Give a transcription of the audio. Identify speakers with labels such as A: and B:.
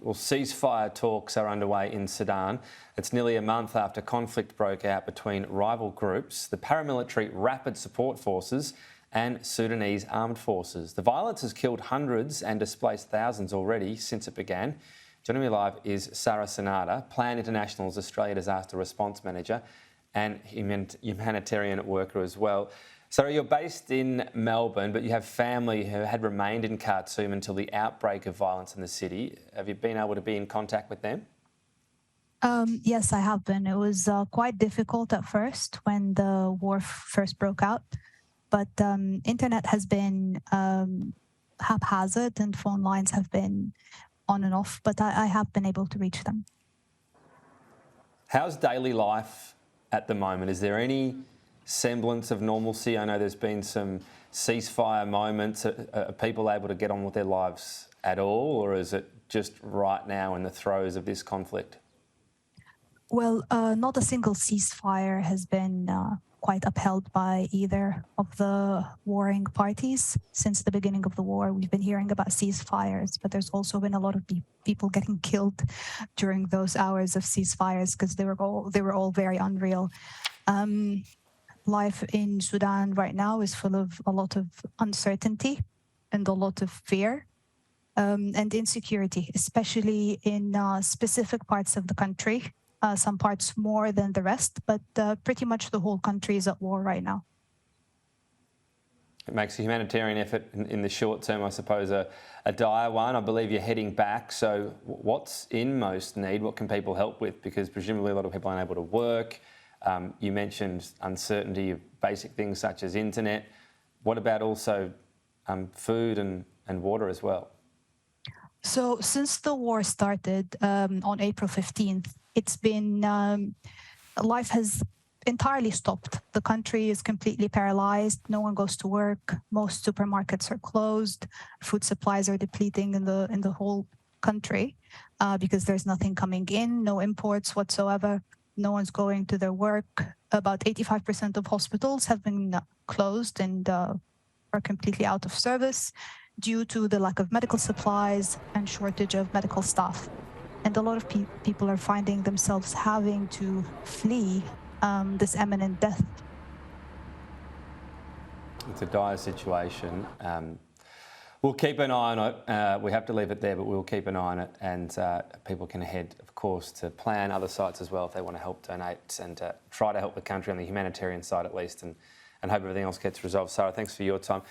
A: Well, ceasefire talks are underway in Sudan. It's nearly a month after conflict broke out between rival groups, the paramilitary Rapid Support Forces and Sudanese Armed Forces. The violence has killed hundreds and displaced thousands already since it began. Joining me live is Sara, Plan International's Australia Disaster Response Manager and humanitarian worker as well. Sara, you're based in Melbourne, but you have family who had remained in Khartoum until the outbreak of violence in the city. Have you been able to be in contact with them?
B: Yes, I have been. It was quite difficult at first when the war first broke out, but internet has been haphazard and phone lines have been on and off, but I have been able to reach them.
A: How's daily life at the moment? Is there any semblance of normalcy? I know there's been some ceasefire moments. Are people able to get on with their lives at all, or is it just right now in the throes of this conflict?
B: Well, not a single ceasefire has been quite upheld by either of the warring parties. Since the beginning of the war, we've been hearing about ceasefires, but there's also been a lot of people getting killed during those hours of ceasefires because they were all very unreal. Life in Sudan right now is full of a lot of uncertainty and a lot of fear and insecurity, especially in specific parts of the country. Some parts more than the rest, but pretty much the whole country is at war right now.
A: It makes a humanitarian effort in the short term, I suppose, a dire one. I believe you're heading back. So what's in most need? What can people help with? Because presumably a lot of people aren't able to work. You mentioned uncertainty of basic things such as internet. What about also food and water as well?
B: So since the war started on April 15th, it's been, life has entirely stopped. The country is completely paralyzed. No one goes to work. Most supermarkets are closed. Food supplies are depleting in the whole country because there's nothing coming in, no imports whatsoever. No one's going to their work. About 85% of hospitals have been closed and are completely out of service due to the lack of medical supplies and shortage of medical staff. And a lot of people are finding themselves having to flee this imminent death.
A: It's a dire situation. We'll keep an eye on it. We have to leave it there, but we'll keep an eye on it. And people can head, of course, to Plan other sites as well if they want to help donate and try to help the country on the humanitarian side at least and hope everything else gets resolved. Sara, thanks for your time.